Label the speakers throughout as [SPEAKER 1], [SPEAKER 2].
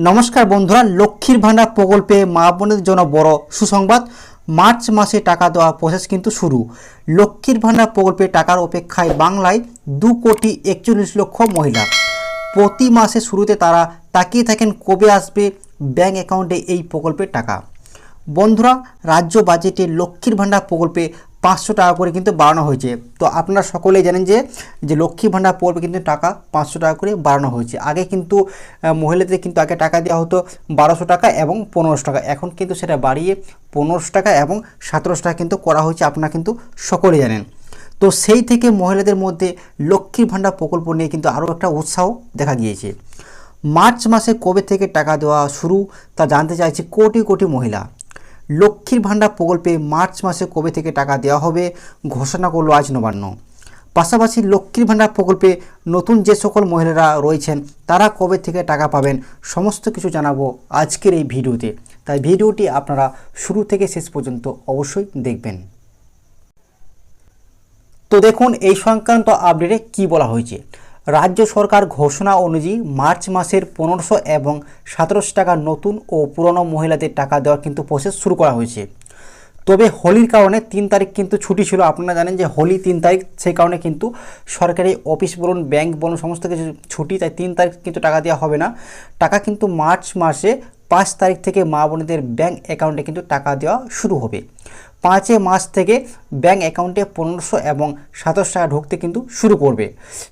[SPEAKER 1] নমস্কার বন্ধুরা, লক্ষ্মীর ভান্ডার প্রকল্পে মা বোনদের জন্য বড় সুসংবাদ। মার্চ মাসে টাকা দেওয়া প্রসেস কিন্তু শুরু। লক্ষ্মীর ভান্ডার প্রকল্পে টাকার অপেক্ষায় বাংলায় 2,41,00,000 মহিলা। প্রতি মাসে শুরুতে তারা তাকিয়ে থাকেন কবে আসবে ব্যাংক অ্যাকাউন্টে এই প্রকল্পের টাকা। বন্ধুরা, রাজ্য বাজেটে লক্ষ্মীর ভান্ডার প্রকল্পে 500 টাকা করে কিন্তু বাড়ানো হয়েছে। তো আপনারা সকলেই জানেন যে লক্ষ্মীর ভান্ডার প্রকল্পে কিন্তু টাকা 500 টাকা করে বাড়ানো হয়েছে। আগে কিন্তু মহিলাদের কিন্তু আগে টাকা দেওয়া হতো 1200 টাকা এবং 1500 টাকা। এখন কিন্তু সেটা বাড়িয়ে 1500 টাকা এবং 1700 টাকা কিন্তু করা হয়েছে, আপনারা কিন্তু সকলেই জানেন। তো সেই থেকে মহিলাদের মধ্যে লক্ষ্মীর ভান্ডার প্রকল্প নিয়ে কিন্তু আরও একটা উৎসাহ দেখা গিয়েছে। মার্চ মাসে কবে থেকে টাকা দেওয়া শুরু তা জানতে চাইছে কোটি কোটি মহিলা। লক্ষ্মীর ভান্ডার প্রকল্পে মার্চ মাসে কবে থেকে টাকা দেওয়া হবে ঘোষণা করলো আজ নবান্ন। পাশাপাশি লক্ষ্মীর ভান্ডার প্রকল্পে নতুন যে সকল মহিলারা রয়েছেন তারা কবে থেকে টাকা পাবেন সমস্ত কিছু জানাবো আজকের এই ভিডিওতে। তাই ভিডিওটি আপনারা শুরু থেকে শেষ পর্যন্ত অবশ্যই দেখবেন। তো দেখুন এই সংক্রান্ত আপডেটে কি বলা হয়েছে। রাজ্য সরকার ঘোষণা অনুযায়ী মার্চ মাসের 1500 এবং 1700 টাকা নতুন ও পুরনো মহিলাদের টাকা দেওয়ার কিন্তু প্রসেস শুরু করা হয়েছে। তবে হোলির কারণে 3 তারিখ কিন্তু ছুটি ছিল। আপনারা জানেন যে হোলি 3 তারিখ, সেই কারণে কিন্তু সরকারি অফিস বলুন ব্যাংক বলুন সমস্ত কিছু ছুটি, তাই 3 তারিখ কিন্তু টাকা দেওয়া হবে না। টাকা কিন্তু মার্চ মাসে 5 তারিখ থেকে মা বোনেদের ব্যাংক অ্যাকাউন্টে কিন্তু টাকা দেওয়া শুরু হবে। 5 মার্চ থেকে ব্যাংক অ্যাকাউন্টে 1500 এবং 1700 টাকা ঢুকতে কিন্তু শুরু করবে।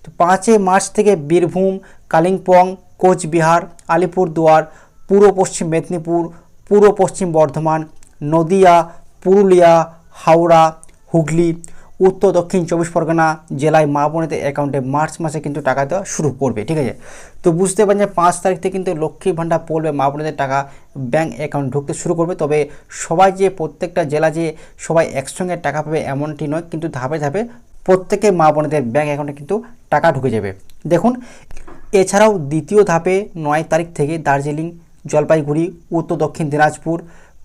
[SPEAKER 1] তো 5 মার্চ থেকে বীরভূম, কালিম্পং, কোচবিহার, আলিপুরদুয়ার, পূর্ব পশ্চিম মেদিনীপুর, পূর্ব পশ্চিম বর্ধমান, নদিয়া, পুরুলিয়া, হাওড়া, হুগলি, উত্তর দক্ষিণ 24 পরগনা জেলায় মা বোনেদের অ্যাকাউন্টে মার্চ মাসে কিন্তু টাকা দেওয়া শুরু করবে। ঠিক আছে, তো বুঝতে পারেন যে 5 তারিখ থেকে কিন্তু লক্ষ্মীর ভান্ডার পড়বে, মা বোনেদের টাকা ব্যাংক অ্যাকাউন্ট ঢুকতে শুরু করবে। তবে সবাই যে প্রত্যেকটা জেলা যে সবাই একসঙ্গে টাকা পাবে এমনটি নয়, কিন্তু ধাপে ধাপে প্রত্যেকে মা বোনেদের ব্যাংক অ্যাকাউন্টে কিন্তু টাকা ঢুকে যাবে। দেখুন, এছাড়াও দ্বিতীয় ধাপে 9 তারিখ থেকে দার্জিলিং, জলপাইগুড়ি, উত্তর দক্ষিণ দিনাজপুর,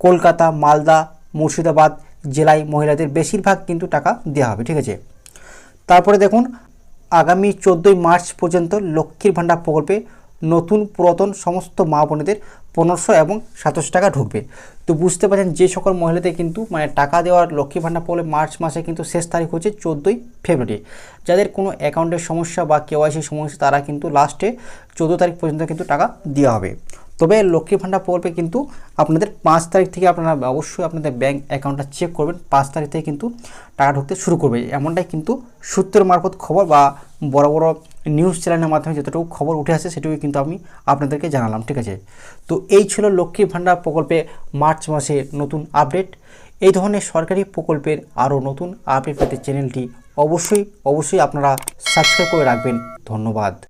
[SPEAKER 1] কলকাতা, মালদা, মুর্শিদাবাদ জেলায় মহিলাদের বেশিরভাগ কিন্তু টাকা দেওয়া হবে। ঠিক আছে, তারপরে দেখুন আগামী 14 মার্চ পর্যন্ত লক্ষ্মীর ভান্ডার প্রকল্পে নতুন পুরাতন সমস্ত মা বোনেদের 1500 এবং 1700 টাকা ঢুকবে। তো বুঝতে পারছেন যে সকল মহিলাদের কিন্তু টাকা দেওয়ার লক্ষ্মীর ভান্ডার প্রকল্পে মার্চ মাসে কিন্তু শেষ তারিখ হচ্ছে 14 ফেব্রুয়ারি। যাদের কোনো অ্যাকাউন্টের সমস্যা বা কেওয়াইসি সমস্যা তারা কিন্তু লাস্টে 14 তারিখ পর্যন্ত কিন্তু টাকা দেওয়া হবে। তবে লক্ষ্মীর ভান্ডার প্রকল্পে কিন্তু আপনাদের 5 তারিখ থেকে আপনারা অবশ্যই আপনাদের ব্যাংক অ্যাকাউন্টটা চেক করবেন। 5 তারিখ থেকে কিন্তু টাকা ঢুকতে শুরু করবে, এমনটাই কিন্তু সূত্রের মারফত খবর বা বড় বড় নিউজ চ্যানেলের মাধ্যমে যতটুকু খবর উঠে আসে সেটুকু কিন্তু আমি আপনাদেরকে জানালাম। ঠিক আছে, তো এই ছিল লক্ষ্মীর ভান্ডার প্রকল্পে মার্চ মাসে নতুন আপডেট। এই ধরনের সরকারি প্রকল্পের আরও নতুন আপডেট পেতে চ্যানেলটি অবশ্যই আপনারা সাবস্ক্রাইব করে রাখবেন। ধন্যবাদ।